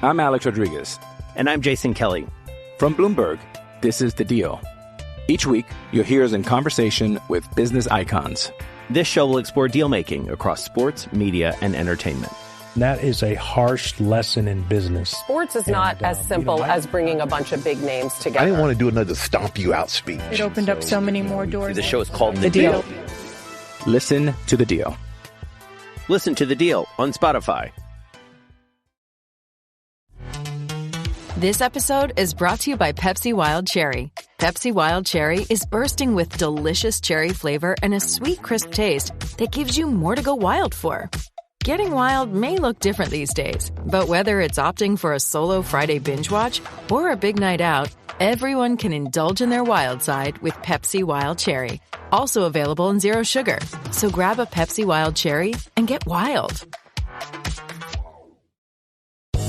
I'm Alex Rodriguez. And I'm Jason Kelly. From Bloomberg, this is The Deal. Each week, you'll hear us in conversation with business icons. This show will explore deal-making across sports, media, and entertainment. That is a harsh lesson in business. Sports is not as simple as bringing a bunch of big names together. I didn't want to do another stomp you out speech. It opened up so many more doors. The show is called The Deal. Listen to The Deal. Listen to The Deal on Spotify. This episode is brought to you by Pepsi Wild Cherry. Pepsi Wild Cherry is bursting with delicious cherry flavor and a sweet, crisp taste that gives you more to go wild for. Getting wild may look different these days, but whether it's opting for a solo Friday binge watch or a big night out, everyone can indulge in their wild side with Pepsi Wild Cherry. Also available in Zero Sugar. So grab a Pepsi Wild Cherry and get wild.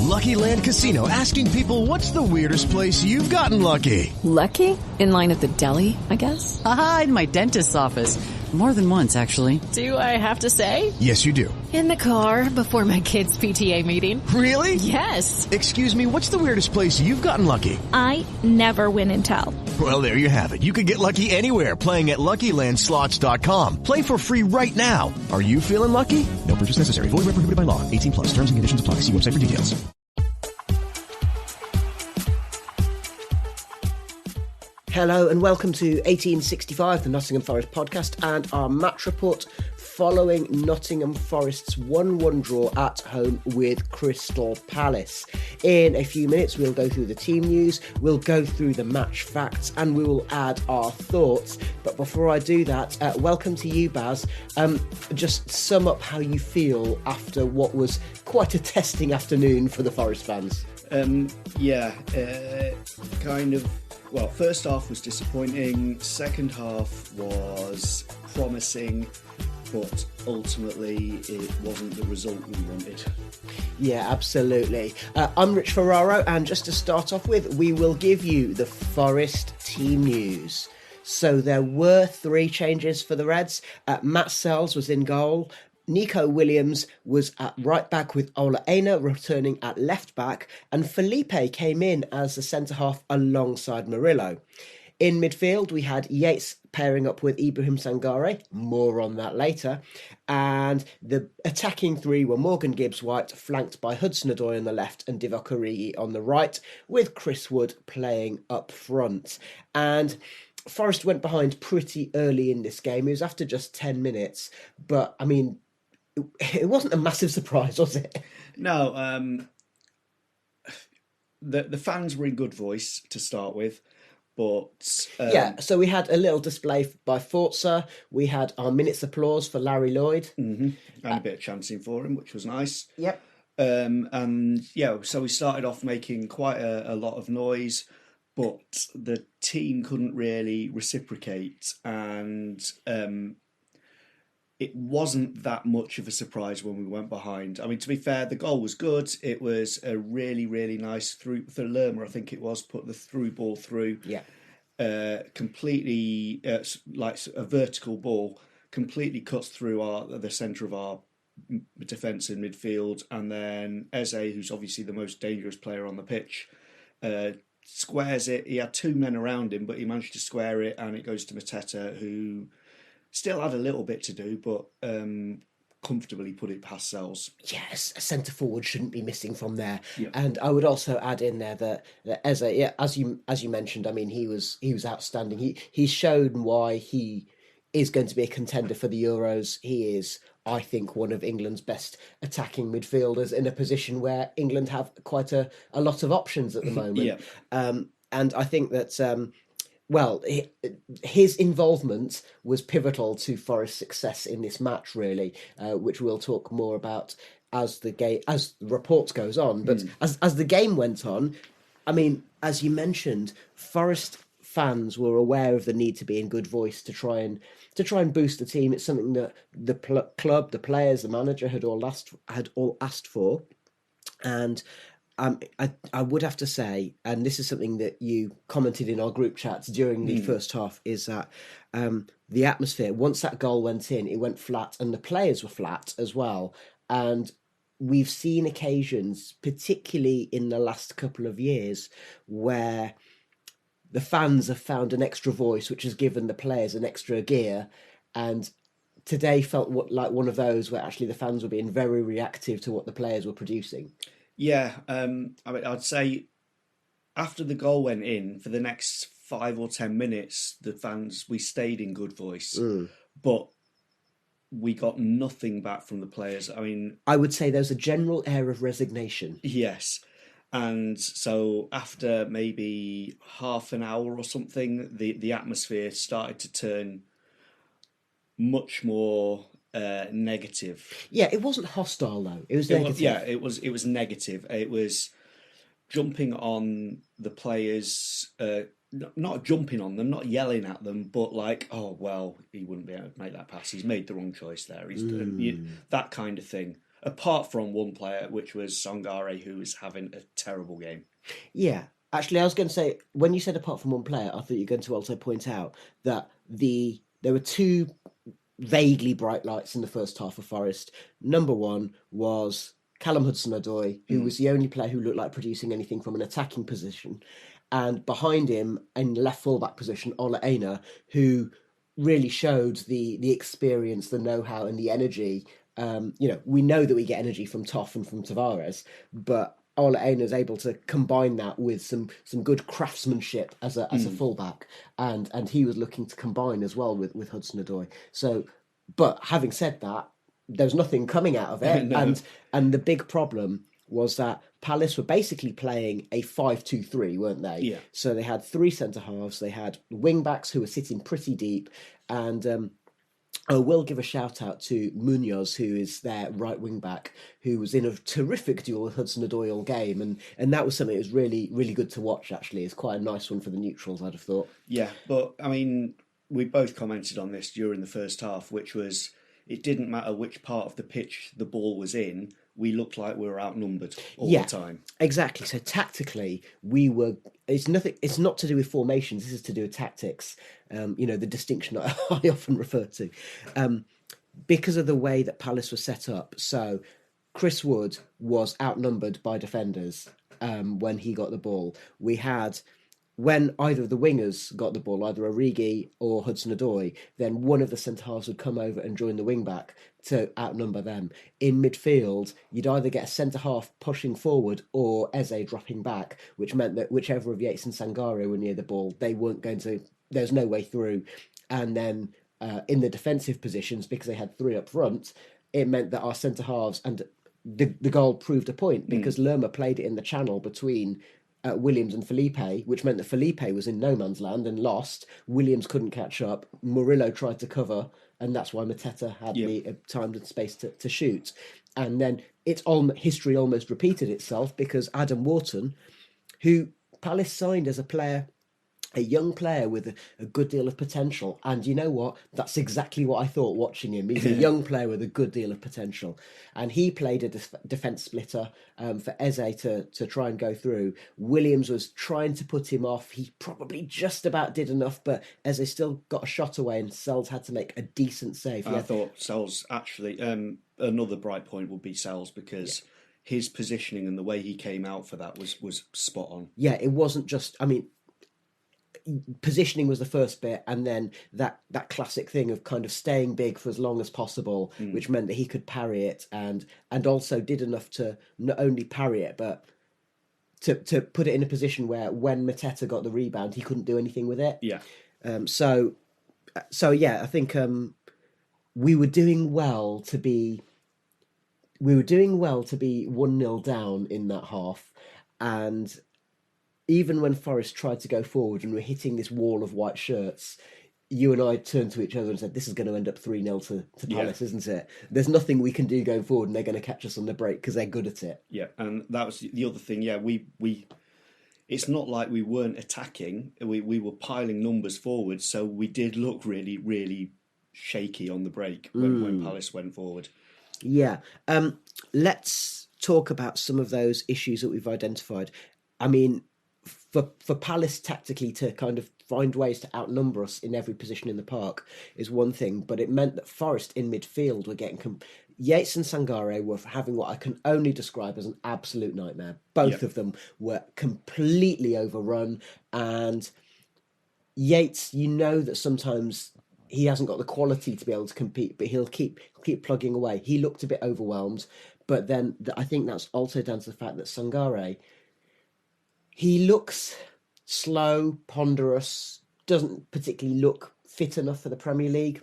Lucky Land Casino, asking people, what's the weirdest place you've gotten lucky? Lucky? In line at the deli, I guess? Aha, in my dentist's office. More than once, actually. Do I have to say? Yes, you do. In the car before my kids' PTA meeting. Really? Yes. Excuse me, what's the weirdest place you've gotten lucky? I never win and tell. Well, there you have it. You can get lucky anywhere, playing at LuckyLandSlots.com. Play for free right now. Are you feeling lucky? No purchase necessary. Void where prohibited by law. 18 plus. Terms and conditions apply. See website for details. Hello and welcome to 1865, the Nottingham Forest podcast, and our match report following Nottingham Forest's 1-1 draw at home with Crystal Palace. In a few minutes, we'll go through the team news, we'll go through the match facts, and we will add our thoughts. But before I do that, welcome to you, Baz. Just sum up how you feel after what was quite a testing afternoon for the Forest fans. Well, first half was disappointing, second half was promising, but ultimately it wasn't the result we wanted. Yeah, absolutely. I'm Rich Ferraro, and just to start off with, we will give you the Forest team news. So there were 3 changes for the Reds. Matt Sells was in goal. Nico Williams was at right back with Ola Aina returning at left back, and Felipe came in as the centre-half alongside Murillo. In midfield, we had Yates pairing up with Ibrahim Sangare, more on that later, and the attacking 3 were Morgan Gibbs-White, flanked by Hudson-Odoi on the left and Divock Origi on the right, with Chris Wood playing up front. And Forest went behind pretty early in this game. It was after just 10 minutes, but, I mean, it wasn't a massive surprise, was it? No, the fans were in good voice to start with, but... so we had a little display by Forza, we had our minutes applause for Larry Lloyd. Mm-hmm. And a bit of chanting for him, which was nice. Yep. So we started off making quite a lot of noise, but the team couldn't really reciprocate, and... it wasn't that much of a surprise when we went behind. I mean, to be fair, the goal was good. It was a really, really nice through for Lerma, I think it was, put the through ball through. Yeah. Completely, like a vertical ball, completely cuts through the centre of our defence in midfield. And then Eze, who's obviously the most dangerous player on the pitch, squares it. He had 2 men around him, but he managed to square it, and it goes to Mateta, who... still had a little bit to do, but comfortably put it past Sells. Yes, a centre forward shouldn't be missing from there. Yeah. And I would also add in there that Eze, as you mentioned, I mean, he was outstanding. He's shown why he is going to be a contender for the Euros. He is, I think, one of England's best attacking midfielders in a position where England have quite a lot of options at the moment. Yeah. And I think that. Well, his involvement was pivotal to Forest's success in this match, really, which we'll talk more about as the reports goes on. But as the game went on, I mean, as you mentioned, Forest fans were aware of the need to be in good voice to try and boost the team. It's something that the club, the players, the manager had all asked for, and. I would have to say, and this is something that you commented in our group chats during the first half, is that the atmosphere, once that goal went in, it went flat, and the players were flat as well. And we've seen occasions, particularly in the last couple of years, where the fans have found an extra voice, which has given the players an extra gear. And today felt like one of those where actually the fans were being very reactive to what the players were producing. Yeah, I mean, I'd say after the goal went in, for the next 5 or 10 minutes, the fans, we stayed in good voice. But we got nothing back from the players. I mean, I would say there's a general air of resignation. Yes. And so after maybe half an hour or something, the atmosphere started to turn much more negative. Yeah, it wasn't hostile though. It was negative. It was negative. It was jumping on the players, not jumping on them, not yelling at them, but like, oh well, he wouldn't be able to make that pass. He's made the wrong choice there. That kind of thing. Apart from one player, which was Sangare, who was having a terrible game. Yeah. Actually, I was going to say, when you said apart from one player, I thought you were going to also point out that there were two vaguely bright lights in the first half of Forest. Number one was Callum Hudson-Odoi, who was the only player who looked like producing anything from an attacking position. And behind him, in left fullback position, Ola Aina, who really showed the experience, the know-how and the energy. We know that we get energy from Toff and from Tavares, but Ola Aina is able to combine that with some good craftsmanship as a fullback, and he was looking to combine as well with Hudson-Odoi. So, but having said that, there's nothing coming out of it, no. and the big problem was that Palace were basically playing a 5-2-3, weren't they? Yeah. So they had three centre halves, they had wing backs who were sitting pretty deep, and I will give a shout out to Munoz, who is their right wing back, who was in a terrific duel with Hudson-Odoi all game, and that was something that was really, really good to watch. Actually, it's quite a nice one for the neutrals, I'd have thought. Yeah, but I mean, we both commented on this during the first half, which was it didn't matter which part of the pitch the ball was in. We looked like we were outnumbered all the time. Exactly. So tactically, we were. It's nothing. It's not to do with formations. This is to do with tactics. The distinction that I often refer to, because of the way that Palace was set up. So Chris Wood was outnumbered by defenders when he got the ball. We had. When either of the wingers got the ball, either Origi or Hudson-Odoi, then one of the centre-halves would come over and join the wing-back to outnumber them. In midfield, you'd either get a centre-half pushing forward or Eze dropping back, which meant that whichever of Yates and Sangare were near the ball, they weren't going to... There's no way through. And then in the defensive positions, because they had three up front, it meant that our centre-halves... And the goal proved a point, because Lerma played it in the channel between... Williams and Felipe, which meant that Felipe was in no man's land and lost. Williams couldn't catch up. Murillo tried to cover, and that's why Mateta had the time and space to shoot. And then history almost repeated itself, because Adam Wharton, who Palace signed as a young player with a good deal of potential. And you know what? That's exactly what I thought watching him. He's a young player with a good deal of potential. And he played a defence splitter for Eze to try and go through. Williams was trying to put him off. He probably just about did enough, but Eze still got a shot away and Sells had to make a decent save. I thought Sells actually... another bright point would be Sells, because... his positioning and the way he came out for that was spot on. Yeah, it wasn't just... I mean... Positioning was the first bit, and then that classic thing of kind of staying big for as long as possible, which meant that he could parry it, and also did enough to not only parry it, but to put it in a position where when Mateta got the rebound, he couldn't do anything with it. Yeah. So yeah, I think we were doing well to be 1-0 down in that half, and even when Forest tried to go forward and we're hitting this wall of white shirts, you and I turned to each other and said, this is going to end up 3-0 to Palace, isn't it? There's nothing we can do going forward, and they're going to catch us on the break because they're good at it. Yeah, and that was the other thing. Yeah, we it's not like we weren't attacking. We were piling numbers forward, so we did look really, really shaky on the break when Palace went forward. Yeah. Let's talk about some of those issues that we've identified. I mean, for Palace tactically to kind of find ways to outnumber us in every position in the park is one thing, but it meant that Forest in midfield were getting... Yates and Sangare were having what I can only describe as an absolute nightmare. Both of them were completely overrun, and Yates, you know that sometimes he hasn't got the quality to be able to compete, but he'll keep plugging away. He looked a bit overwhelmed, but then I think that's also down to the fact that Sangare, he looks slow, ponderous, doesn't particularly look fit enough for the Premier League.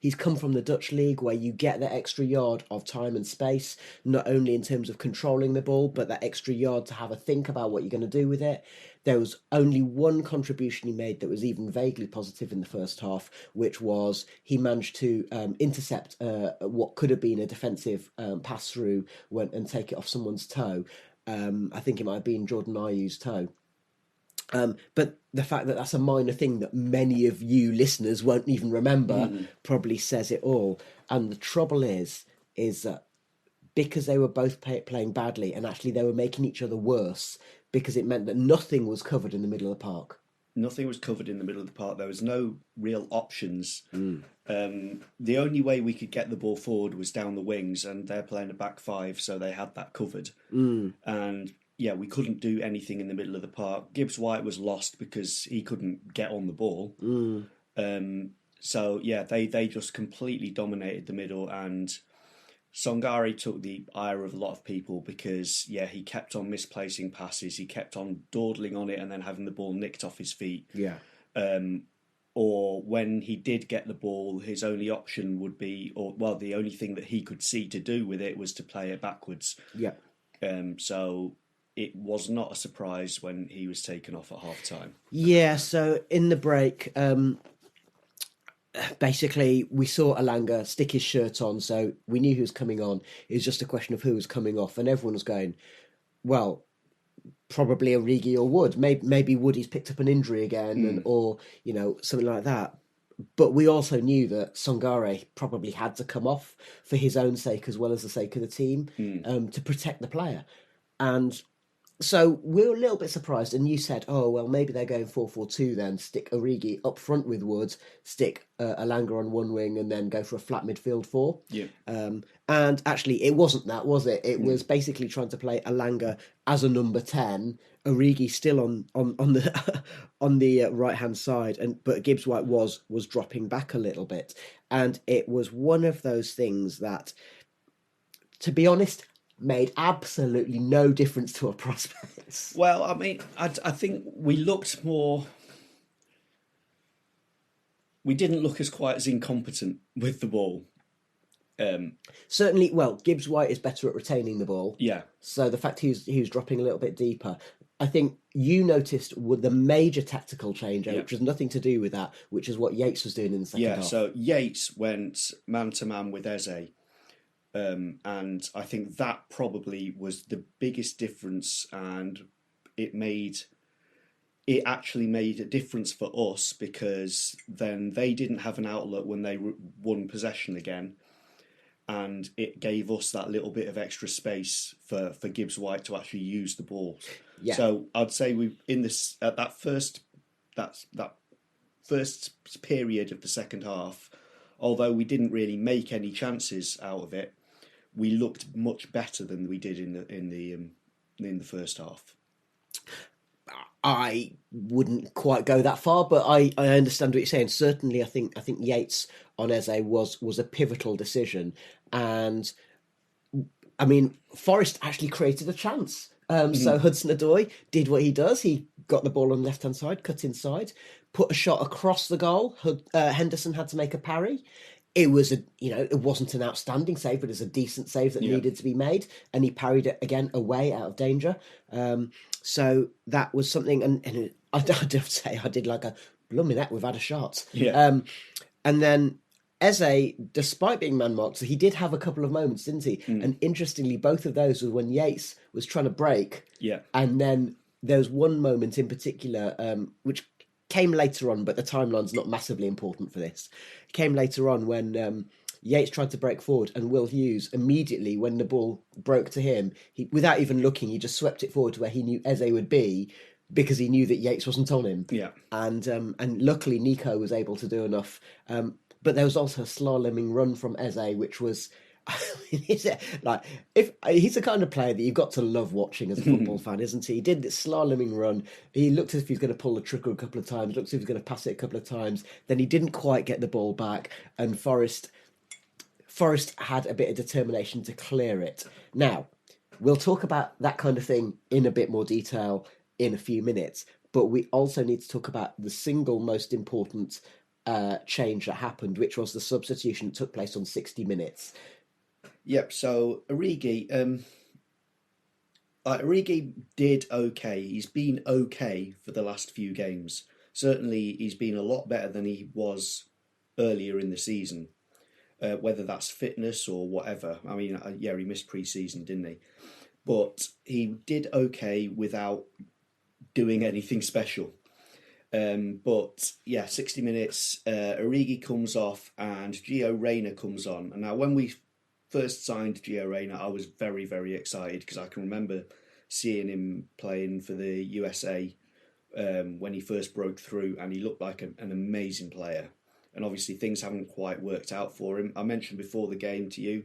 He's come from the Dutch league where you get that extra yard of time and space, not only in terms of controlling the ball, but that extra yard to have a think about what you're going to do with it. There was only one contribution he made that was even vaguely positive in the first half, which was he managed to intercept what could have been a defensive pass through and take it off someone's toe. I think it might have been Jordan Ayew's toe. But the fact that that's a minor thing that many of you listeners won't even remember probably says it all. And the trouble is that because they were both playing badly, and actually they were making each other worse, because it meant that nothing was covered in the middle of the park. Nothing was covered in the middle of the park. There was no real options. The only way we could get the ball forward was down the wings, and they're playing a back five, so they had that covered. And yeah, we couldn't do anything in the middle of the park. Gibbs-White was lost because he couldn't get on the ball. So yeah, they just completely dominated the middle, and Sangare took the ire of a lot of people because, yeah, he kept on misplacing passes. He kept on dawdling on it and then having the ball nicked off his feet. Or when he did get the ball, his only option would be, the only thing that he could see to do with it was to play it backwards. So it was not a surprise when he was taken off at half-time. Yeah, so in the break... basically, we saw Alanga stick his shirt on, so we knew he was coming on. It was just a question of who was coming off, and everyone was going, well, probably Origi or Wood. Maybe Woody's picked up an injury again, or something like that. But we also knew that Sangare probably had to come off for his own sake as well as the sake of the team, to protect the player. And so we were a little bit surprised, and you said, oh, well, maybe they're going 4-4-2 then, stick Origi up front with Wood, stick Alanga on one wing, and then go for a flat midfield four. And actually, it wasn't that, was it? It was basically trying to play Alanga as a number 10, Origi still on the on the right-hand side, but Gibbs-White was dropping back a little bit. And it was one of those things that, to be honest, made absolutely no difference to our prospects. Well, I mean, I think we looked more... We didn't look quite as incompetent with the ball. Certainly, well, Gibbs-White is better at retaining the ball. Yeah. So the fact he was dropping a little bit deeper, I think you noticed with the major tactical change, which has nothing to do with that, which is what Yates was doing in the second half. So Yates went man-to-man with Eze. And I think that probably was the biggest difference, and it actually made a difference for us, because then they didn't have an outlet when they won possession again, and it gave us that little bit of extra space for Gibbs-White to actually use the ball. Yeah. So I'd say that first period of the second half, although we didn't really make any chances out of it, we looked much better than we did in the first half. I wouldn't quite go that far, but I understand what you're saying. Certainly, I think Yates on Eze was a pivotal decision, and I mean, Forest actually created a chance. So Hudson-Odoi did what he does. He got the ball on the left-hand side, cut inside, put a shot across the goal. Henderson had to make a parry. It was it wasn't an outstanding save, but it was a decent save that needed to be made, and he parried it again away out of danger. So that was something, and I have to say, I did like a blooming that we've had a shot. And then Eze, despite being man-marked, he did have a couple of moments, didn't he? And interestingly, both of those were when Yates was trying to break. And then there was one moment in particular, which came later on, but the timeline's not massively important for this. It came later on when Yates tried to break forward, and Will Hughes immediately, when the ball broke to him, without even looking, he just swept it forward to where he knew Eze would be, because he knew that Yates wasn't on him. Yeah. And luckily Nico was able to do enough. But there was also a slaloming run from Eze, which was... like, if he's the kind of player that you've got to love watching as a football fan, isn't he? He did this slaloming run. He looked as if he was going to pull the trigger a couple of times, looked as if he was going to pass it a couple of times. Then he didn't quite get the ball back, and Forest had a bit of determination to clear it. Now, we'll talk about that kind of thing in a bit more detail in a few minutes, but we also need to talk about the single most important change that happened, which was the substitution that took place on 60 minutes. Yep, so Origi did okay. He's been okay for the last few games. Certainly he's been a lot better than he was earlier in the season, whether that's fitness or whatever. I mean, he missed pre-season, didn't he? But he did okay without doing anything special. But yeah, 60 minutes, Origi comes off and Gio Reyna comes on. And now when we first signed Gio Reyna, I was very, very excited because I can remember seeing him playing for the USA when he first broke through, and he looked like an amazing player. And obviously things haven't quite worked out for him. I mentioned before the game to you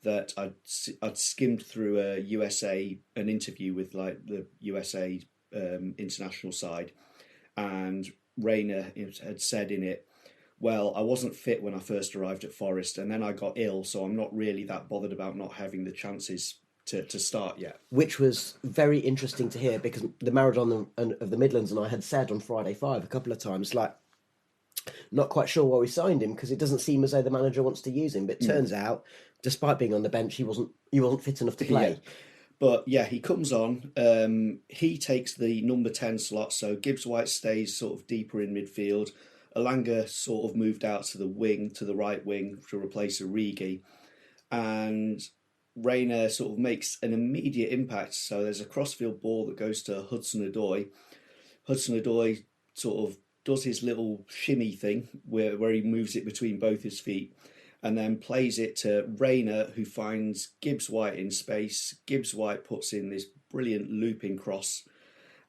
that I'd skimmed through an interview with like the USA international side, and Reyna had said in it, well, I wasn't fit when I first arrived at Forest, and then I got ill, so I'm not really that bothered about not having the chances to start yet. Which was very interesting to hear, because the Maradona of the Midlands and I had said on Friday 5 a couple of times, like, not quite sure why we signed him, because it doesn't seem as though the manager wants to use him. But it turns out, despite being on the bench, he wasn't fit enough to play. Yeah. But yeah, he comes on. He takes the number 10 slot, so Gibbs-White stays sort of deeper in midfield. Elanga sort of moved out to the right wing to replace Origi, and Reyna sort of makes an immediate impact. So there's a crossfield ball that goes to Hudson-Odoi. Hudson-Odoi sort of does his little shimmy thing where he moves it between both his feet, and then plays it to Reyna, who finds Gibbs-White in space. Gibbs-White puts in this brilliant looping cross,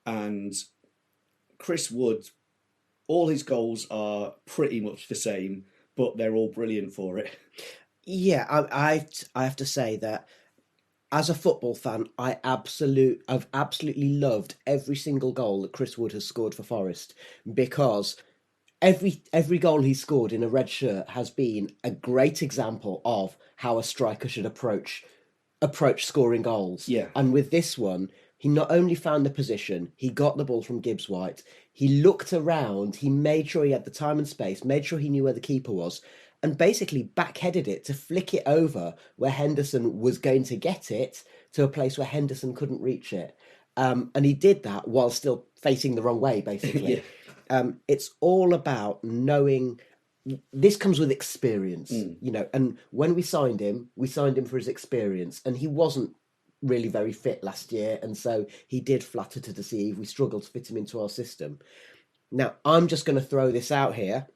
and Chris Wood, all his goals are pretty much the same, but they're all brilliant for it. Yeah, I have to say that as a football fan, I've absolutely loved every single goal that Chris Wood has scored for Forest, because every goal he scored in a red shirt has been a great example of how a striker should approach scoring goals. Yeah. And with this one, he not only found the position, he got the ball from Gibbs-White, he looked around, he made sure he had the time and space, made sure he knew where the keeper was, and basically backheaded it to flick it over where Henderson was going to get it, to a place where Henderson couldn't reach it. And he did that while still facing the wrong way, basically. Yeah. It's all about knowing... This comes with experience, you know, and when we signed him for his experience, and he wasn't really very fit last year, and so he did flatter to deceive. We struggled to fit him into our system. Now, I'm just going to throw this out here,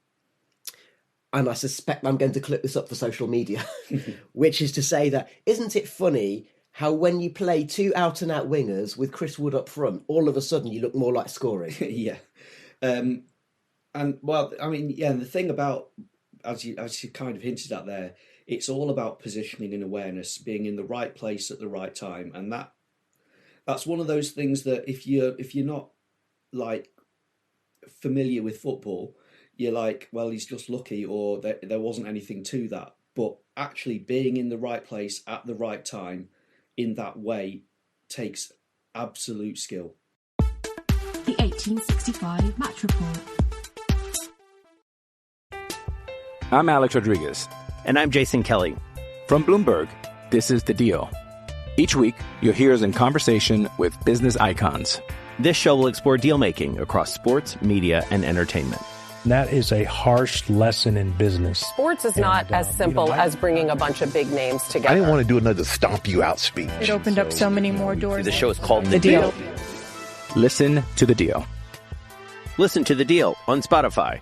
and I suspect I'm going to clip this up for social media, which is to say that, isn't it funny how when you play two out-and-out wingers with Chris Wood up front, all of a sudden you look more like scoring? Yeah. And, well, I mean, yeah, and the thing about, as you kind of hinted at there, it's all about positioning and awareness, being in the right place at the right time. And that's one of those things that if you're not, like, familiar with football, you're like, well, he's just lucky, or there wasn't anything to that. But actually being in the right place at the right time in that way takes absolute skill. The 1865 Match Report. I'm Alex Rodriguez. And I'm Jason Kelly. From Bloomberg, this is The Deal. Each week, you'll hear us in conversation with business icons. This show will explore deal-making across sports, media, and entertainment. That is a harsh lesson in business. Sports is not as simple as bringing a bunch of big names together. I didn't want to do another stomp you out speech. It opened up so many more doors. The show is called The Deal. Listen to The Deal. Listen to The Deal on Spotify.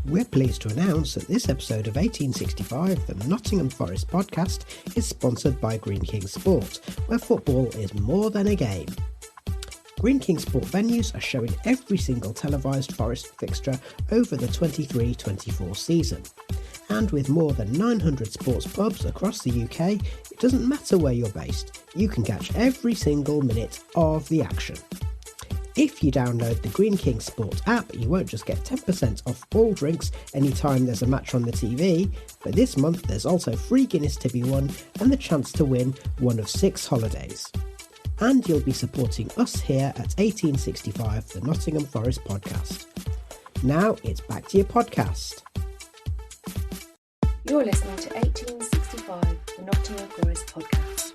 We're pleased to announce that this episode of 1865, the Nottingham Forest podcast, is sponsored by Greene King Sport, where football is more than a game. Greene King Sport venues are showing every single televised Forest fixture over the 23-24 season. And with more than 900 sports pubs across the UK, it doesn't matter where you're based, you can catch every single minute of the action. If you download the Greene King Sport app, you won't just get 10% off all drinks anytime there's a match on the TV, but this month there's also free Guinness to be won and the chance to win one of 6 holidays. And you'll be supporting us here at 1865, the Nottingham Forest podcast. Now it's back to your podcast. You're listening to 1865, the Nottingham Forest podcast.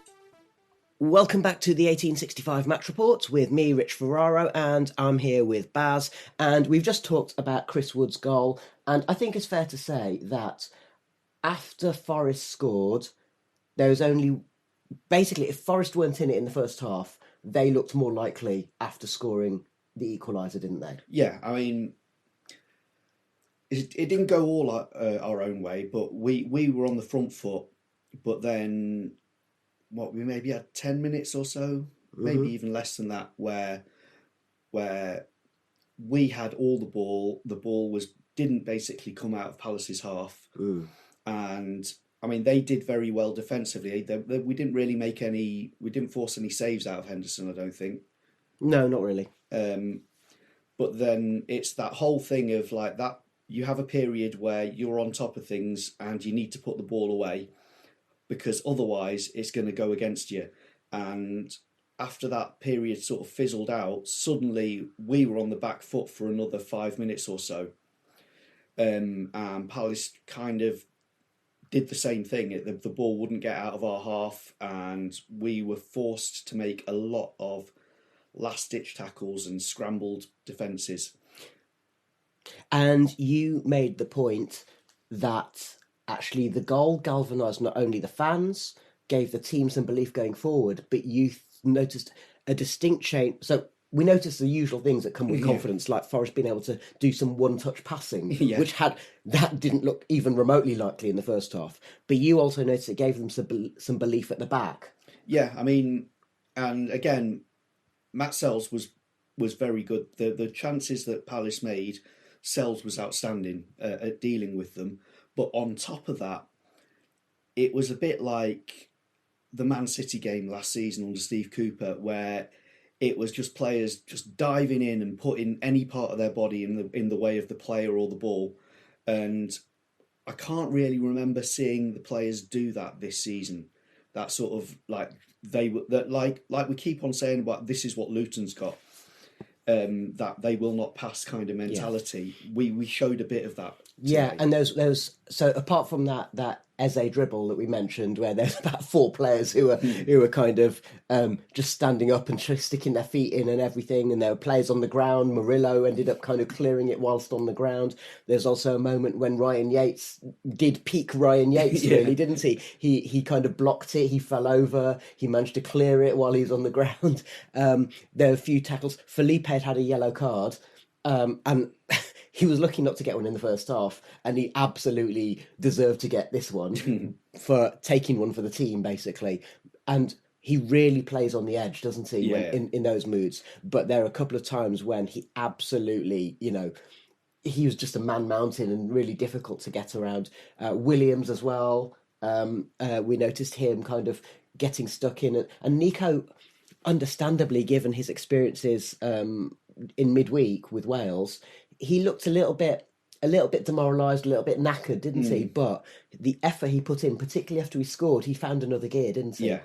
Welcome back to the 1865 Match Report with me, Rich Ferraro, and I'm here with Baz. And we've just talked about Chris Wood's goal, and I think it's fair to say that after Forest scored, there was only... Basically, if Forest weren't in it in the first half, they looked more likely after scoring the equaliser, didn't they? Yeah, I mean, it didn't go all our own way, but we were on the front foot, but then... we maybe had 10 minutes or so, maybe even less than that, where we had all the ball. The ball didn't basically come out of Palace's half. And I mean, they did very well defensively. We didn't really we didn't force any saves out of Henderson, I don't think. No, not really. But then it's that whole thing of like that, you have a period where you're on top of things and you need to put the ball away, because otherwise it's going to go against you. And after that period sort of fizzled out, suddenly we were on the back foot for another 5 minutes or so. And Palace kind of did the same thing. The ball wouldn't get out of our half, and we were forced to make a lot of last-ditch tackles and scrambled defences. And you made the point that... Actually, the goal galvanised not only the fans, gave the team some belief going forward, but you noticed a distinct change. So we noticed the usual things that come with confidence, like Forest being able to do some one-touch passing, which that didn't look even remotely likely in the first half. But you also noticed it gave them some belief at the back. Yeah, I mean, and again, Matt Sells was very good. The chances that Palace made, Sells was outstanding at dealing with them. But on top of that, it was a bit like the Man City game last season under Steve Cooper, where it was just players just diving in and putting any part of their body in the way of the player or the ball. And I can't really remember seeing the players do that this season. That sort of like like we keep on saying about this is what Luton's got. That they will not pass kind of mentality. Yeah. We showed a bit of that today. Yeah, and there's so apart from that Eze dribble that we mentioned, where there's about 4 players who were kind of just standing up and sticking their feet in and everything, and there were players on the ground. Murillo ended up kind of clearing it whilst on the ground. There's also a moment when Ryan Yates did peak Ryan Yates, really, didn't he? He kind of blocked it, he fell over, he managed to clear it while he was on the ground. There were a few tackles. Felipe had a yellow card, and he was lucky not to get one in the first half, and he absolutely deserved to get this one for taking one for the team, basically. And he really plays on the edge, doesn't he, when, in those moods? But there are a couple of times when he absolutely, he was just a man mountain and really difficult to get around. Williams as well, we noticed him kind of getting stuck in. And Nico, understandably, given his experiences in midweek with Wales, he looked a little bit demoralised, a little bit knackered, didn't he? But the effort he put in, particularly after he scored, he found another gear, didn't he? Yeah.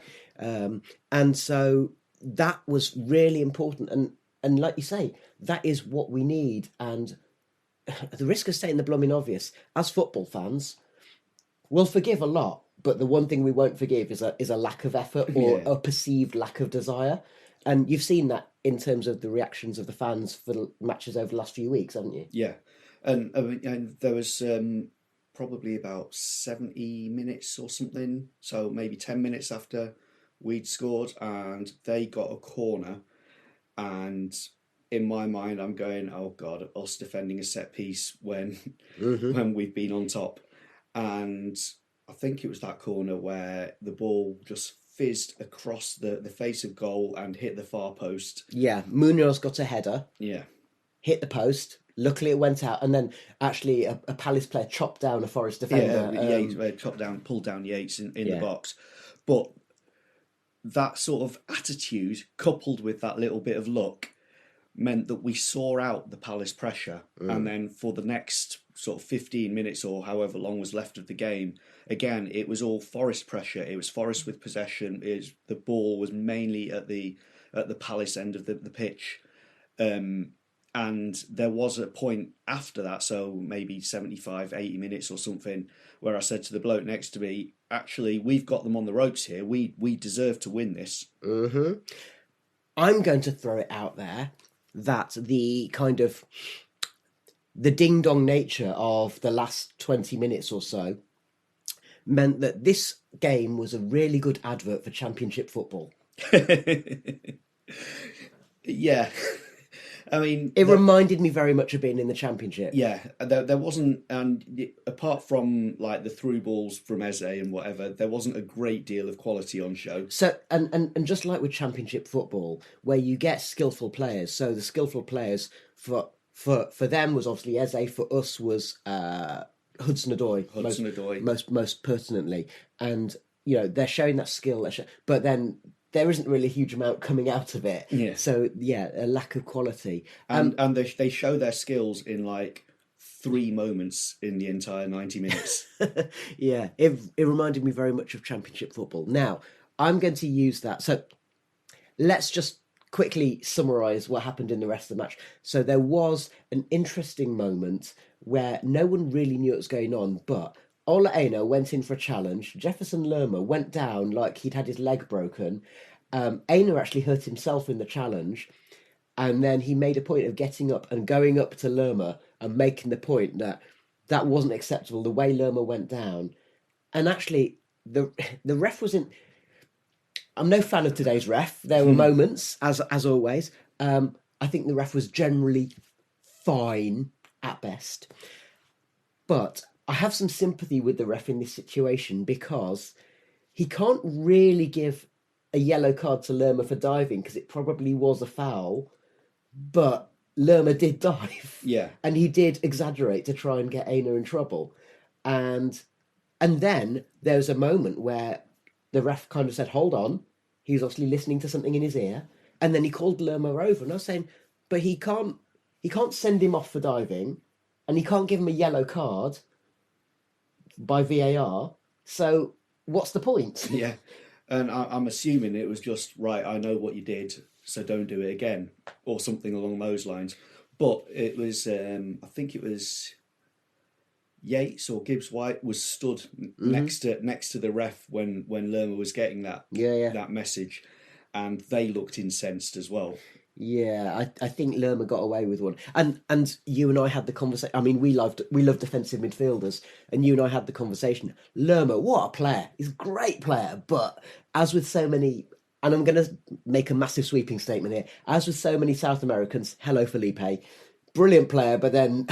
And so that was really important. And like you say, that is what we need. And at the risk of stating the blooming obvious, as football fans, we'll forgive a lot, but the one thing we won't forgive is a lack of effort or a perceived lack of desire. And you've seen that in terms of the reactions of the fans for the matches over the last few weeks, haven't you? Yeah. And there was probably about 70 minutes or something, so maybe 10 minutes after we'd scored, and they got a corner, and in my mind, I'm going, oh God, us defending a set piece when when we've been on top. And I think it was that corner where the ball just fizzed across the face of goal and hit the far post. Yeah, Munoz got a header. Yeah. Hit the post. Luckily it went out, and then actually a Palace player chopped down a Forest defender. Yeah, Yates pulled down Yates in the box. But that sort of attitude, coupled with that little bit of luck, meant that we saw out the Palace pressure. And then for the next sort of 15 minutes or however long was left of the game, again, it was all Forest pressure. It was Forest with possession. The ball was mainly at the Palace end of the pitch. And there was a point after that, so maybe 75, 80 minutes or something, where I said to the bloke next to me, actually, we've got them on the ropes here. We deserve to win this. I'm going to throw it out there that the kind of the ding-dong nature of the last 20 minutes or so meant that this game was a really good advert for Championship football. Yeah. I mean, it reminded me very much of being in the Championship. Yeah, there wasn't, and apart from like the through balls from Eze and whatever, there wasn't a great deal of quality on show. So, and just like with Championship football, where you get skillful players, so the skillful players for them was obviously Eze. For us was Hudson-Odoi. Most pertinently, and they're showing that skill, but then there isn't really a huge amount coming out of it. Yeah. So, a lack of quality. And they show their skills in like 3 moments in the entire 90 minutes. Yeah, it reminded me very much of Championship football. Now, I'm going to use that. So, let's just quickly summarise what happened in the rest of the match. So, there was an interesting moment where no one really knew what was going on, but Ola Aina went in for a challenge. Jefferson Lerma went down like he'd had his leg broken. Aina actually hurt himself in the challenge. And then he made a point of getting up and going up to Lerma and making the point that wasn't acceptable, the way Lerma went down. And actually, the ref wasn't... I'm no fan of today's ref. There were moments, as always. I think the ref was generally fine at best. But I have some sympathy with the ref in this situation because he can't really give a yellow card to Lerma for diving because it probably was a foul, but Lerma did dive. Yeah. And he did exaggerate to try and get Aina in trouble. And then there was a moment where the ref kind of said, hold on. He was obviously listening to something in his ear. And then he called Lerma over. And I was saying, but he can't send him off for diving and he can't give him a yellow card by VAR, so what's the point? Yeah, and I'm assuming it was just, right, I know what you did, so don't do it again, or something along those lines. But it was, I think it was Yates or Gibbs-White was stood next to the ref when Lerma was getting that that message, and they looked incensed as well. Yeah, I think Lerma got away with one. And you and I had the conversation. I mean, we love defensive midfielders, and you and I had the conversation. Lerma, what a player. He's a great player. But as with so many, and I'm going to make a massive sweeping statement here, as with so many South Americans, hello Felipe, brilliant player, but then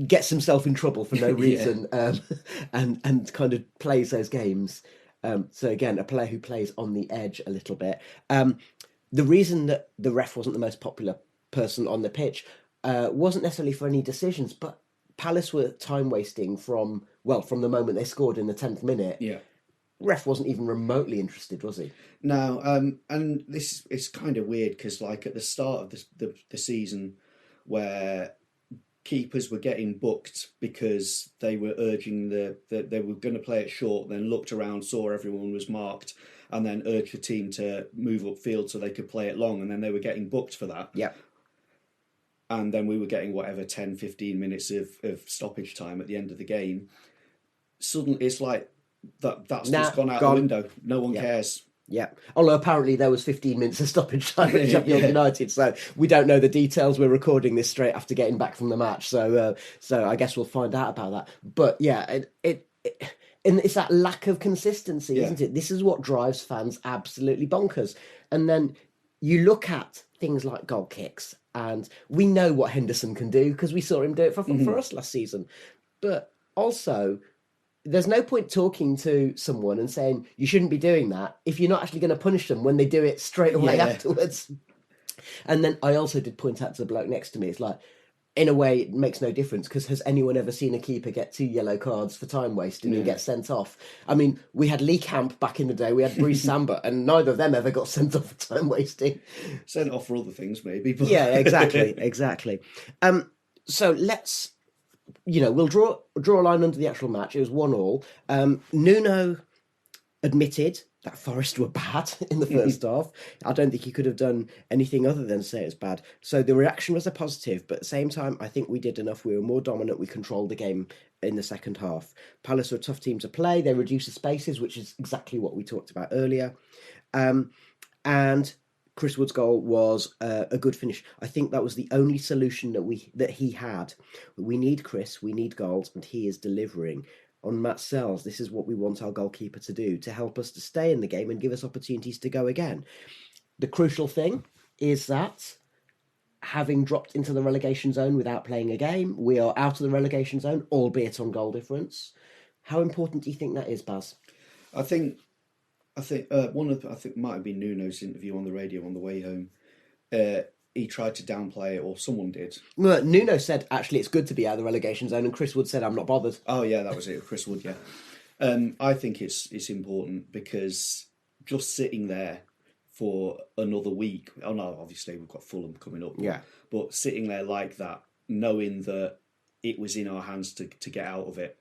gets himself in trouble for no reason and kind of plays those games. So again, a player who plays on the edge a little bit. The reason that the ref wasn't the most popular person on the pitch wasn't necessarily for any decisions, but Palace were time wasting from the moment they scored in the 10th minute. Yeah. Ref wasn't even remotely interested, was he? No, and this is kind of weird because like at the start of the season where keepers were getting booked because they were urging that they were going to play it short, then looked around, saw everyone was marked, and then urged the team to move upfield so they could play it long, and then they were getting booked for that. Yeah. And then we were getting 10, 15 minutes of stoppage time at the end of the game. Suddenly, it's like that's just gone out the window. No one cares. Yeah. Although apparently there was 15 minutes of stoppage time at Sheffield United, so we don't know the details. We're recording this straight after getting back from the match, so I guess we'll find out about that. But yeah, and it's that lack of consistency, isn't it? This is what drives fans absolutely bonkers. And then you look at things like goal kicks, and we know what Henderson can do because we saw him do it for us last season. But also, there's no point talking to someone and saying you shouldn't be doing that if you're not actually going to punish them when they do it straight away afterwards. And then I also did point out to the bloke next to me, it's like, in a way, it makes no difference because has anyone ever seen a keeper get 2 yellow cards for time wasting and get sent off? I mean, we had Lee Camp back in the day, we had Bruce Samba, and neither of them ever got sent off for time wasting. Sent off for other things, maybe. But... Yeah, exactly. So let's, we'll draw a line under the actual match. It was 1-1. Nuno admitted that Forest were bad in the first half. I don't think he could have done anything other than say it's bad. So the reaction was a positive, but at the same time, I think we did enough. We were more dominant. We controlled the game in the second half. Palace were a tough team to play. They reduced the spaces, which is exactly what we talked about earlier. And Chris Wood's goal was a good finish. I think that was the only solution that he had. We need Chris, we need goals, and he is delivering. On Matt Sells, this is what we want our goalkeeper to do, to help us to stay in the game and give us opportunities to go again. The crucial thing is that having dropped into the relegation zone without playing a game, we are out of the relegation zone, albeit on goal difference. How important do you think that is, Baz? I think it might have been Nuno's interview on the radio on the way home. He tried to downplay it, or someone did. Well, Nuno said, actually, it's good to be out of the relegation zone, and Chris Wood said, I'm not bothered. Oh, yeah, that was it, Chris Wood, yeah. I think it's important because just sitting there for another week, obviously we've got Fulham coming up, but sitting there like that, knowing that it was in our hands to get out of it,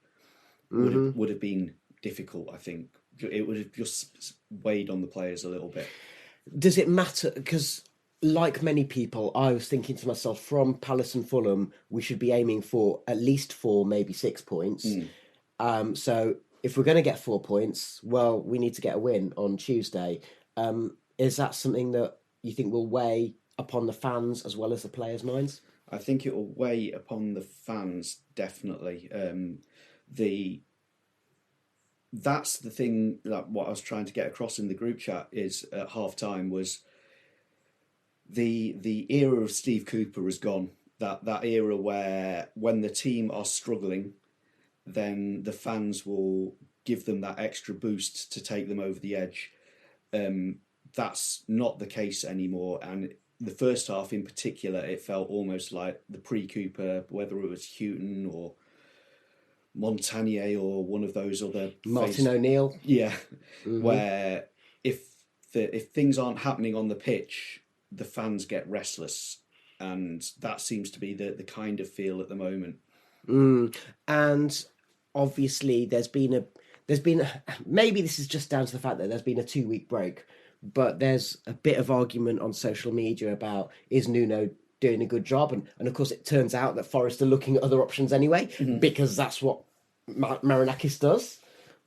would have been difficult, I think. It would have just weighed on the players a little bit. Does it matter? Because... like many people, I was thinking to myself, from Palace and Fulham, we should be aiming for at least 4, maybe 6 points. So if we're going to get 4 points, well, we need to get a win on Tuesday. Is that something that you think will weigh upon the fans as well as the players' minds? I think it will weigh upon the fans, definitely. That's the thing, like what I was trying to get across in the group chat is at half-time was... The era of Steve Cooper is gone. That era where when the team are struggling, then the fans will give them that extra boost to take them over the edge. That's not the case anymore. And the first half in particular, it felt almost like the pre-Cooper, whether it was Houghton or Montagnier or one of those other... Martin O'Neill. Yeah, where if things aren't happening on the pitch... the fans get restless, and that seems to be the kind of feel at the moment. And obviously there's been maybe this is just down to the fact that there's been a 2-week break, but there's a bit of argument on social media about, is Nuno doing a good job? And of course it turns out that Forest are looking at other options anyway, because that's what Marinakis does.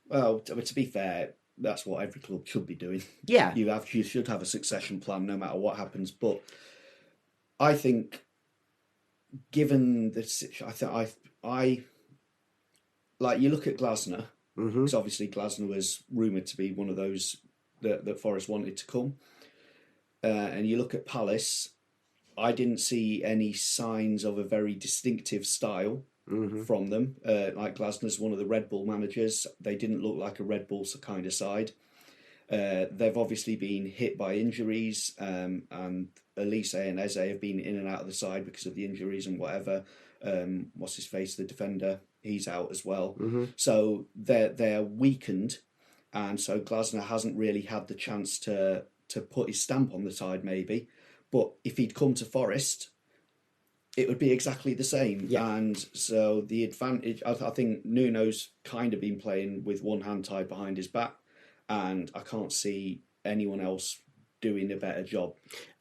Well, to be fair, that's what every club should be doing. Yeah. You should have a succession plan no matter what happens. But I think, given the situation, I like, you look at Glasner, because obviously Glasner was rumoured to be one of those that Forest wanted to come. And you look at Palace, I didn't see any signs of a very distinctive style from them. Like Glasner's one of the Red Bull managers. They didn't look like a Red Bull kind of side. They've obviously been hit by injuries, and Elise and Eze have been in and out of the side because of the injuries and whatever. What's his face, the defender, he's out as well. So they're weakened, and so Glasner hasn't really had the chance to put his stamp on the side maybe. But if he'd come to Forest, it would be exactly the same. Yeah. And so the advantage, I think Nuno's kind of been playing with one hand tied behind his back, and I can't see anyone else doing a better job.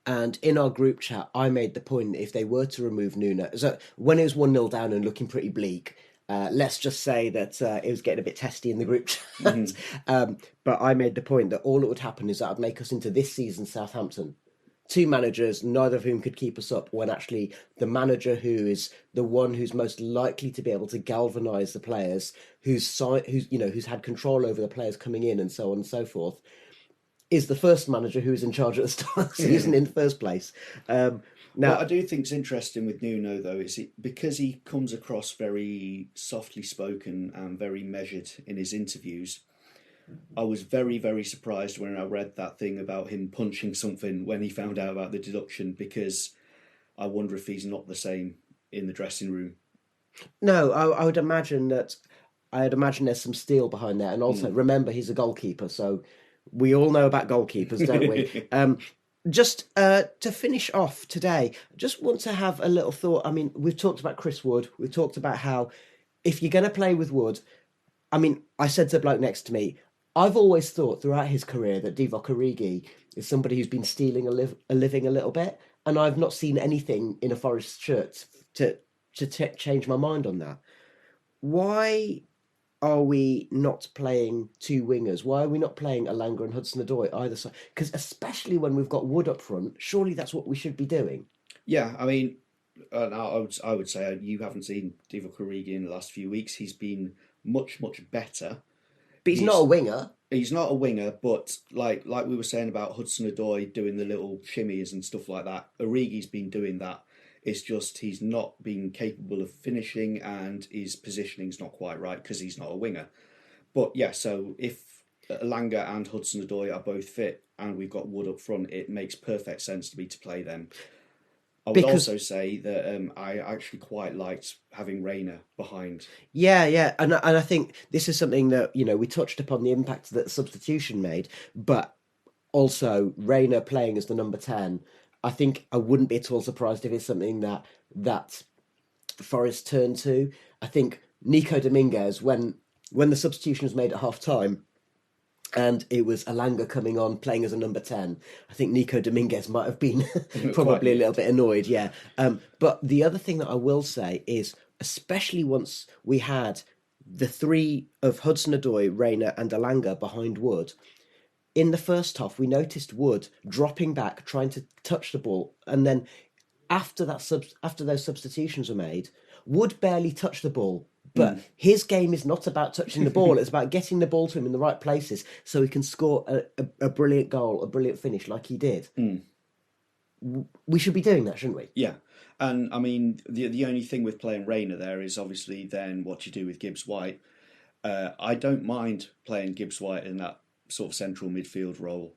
And in our group chat, I made the point that if they were to remove Nuno, so when it was 1-0 down and looking pretty bleak, let's just say that it was getting a bit testy in the group chat. But I made the point that all that would happen is that would make us into this season's Southampton. 2 managers, neither of whom could keep us up, when actually the manager who is the one who's most likely to be able to galvanise the players, who's had control over the players coming in and so on and so forth, is the first manager who was in charge at the start of the season in the first place. Now, what I do think is interesting with Nuno, though, is because he comes across very softly spoken and very measured in his interviews. I was very, very surprised when I read that thing about him punching something when he found out about the deduction, because I wonder if he's not the same in the dressing room. No, I would imagine that. I'd imagine there's some steel behind there, and also remember he's a goalkeeper, so we all know about goalkeepers, don't we? Just to finish off today, just want to have a little thought. I mean, we've talked about Chris Wood. We've talked about how if you're going to play with Wood, I mean, I said to the bloke next to me, I've always thought throughout his career that Divock Origi is somebody who's been stealing a living a little bit, and I've not seen anything in a Forest shirt to change my mind on that. Why are we not playing two wingers? Why are we not playing Elanga and Hudson-Odoi either side? Because especially when we've got Wood up front, surely that's what we should be doing. Yeah, I mean, I would say you haven't seen Divock Origi in the last few weeks. He's been much, much better. But he's not a winger. He's not a winger, but like we were saying about Hudson-Odoi doing the little shimmies and stuff like that, Origi's been doing that. It's just he's not been capable of finishing and his positioning's not quite right because he's not a winger. But yeah, so if Elanga and Hudson-Odoi are both fit and we've got Wood up front, it makes perfect sense to me to play them. I would also say that I actually quite liked having Reyna behind. Yeah, and I think this is something that, you know, we touched upon the impact that the substitution made, but also Reyna playing as the number 10, I think I wouldn't be at all surprised if it's something that Forest turn to. I think Nico Dominguez, when the substitution was made at half-time, and it was Elanga coming on, playing as a number 10. I think Nico Dominguez might have been probably a little bit annoyed, yeah. But the other thing that I will say is, especially once we had the three of Hudson-Odoi, Reyna and Elanga behind Wood, in the first half, we noticed Wood dropping back, trying to touch the ball. And then after those substitutions were made, Wood barely touched the ball. But his game is not about touching the ball. It's about getting the ball to him in the right places so he can score a brilliant goal, a brilliant finish like he did. We should be doing that, shouldn't we? Yeah. And, I mean, the only thing with playing Reyna there is obviously then what you do with Gibbs-White. I don't mind playing Gibbs-White in that sort of central midfield role.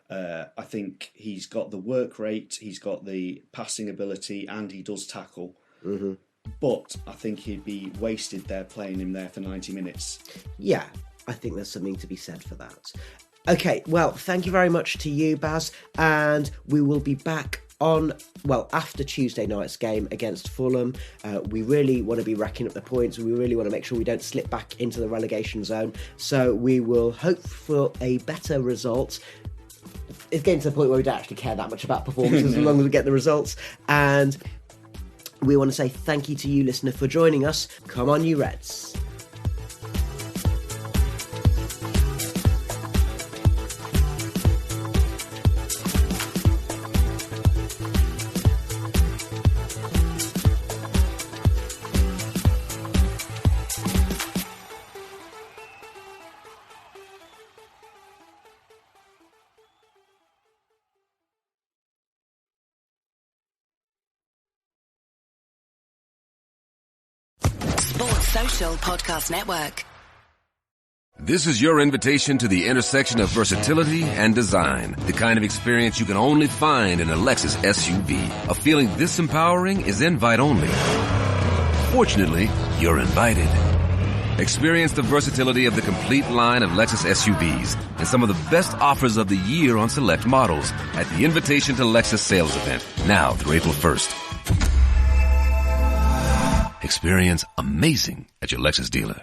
I think he's got the work rate, he's got the passing ability, and he does tackle. Mm-hmm. But I think he'd be wasted there playing him there for 90 minutes. Yeah, I think there's something to be said for that. Okay, well, thank you very much to you, Baz, and we will be back after Tuesday night's game against Fulham. We really want to be racking up the points. We really want to make sure we don't slip back into the relegation zone. So we will hope for a better result. It's getting to the point where we don't actually care that much about performances as long as we get the results. And we want to say thank you to you, listener, for joining us. Come on, you Reds. Social Podcast Network. This is your invitation to the intersection of versatility and design. The kind of experience you can only find in a Lexus SUV. A feeling this empowering is invite only. Fortunately, you're invited. Experience the versatility of the complete line of Lexus SUVs and some of the best offers of the year on select models at the Invitation to Lexus sales event, now through April 1st. Experience amazing at your Lexus dealer.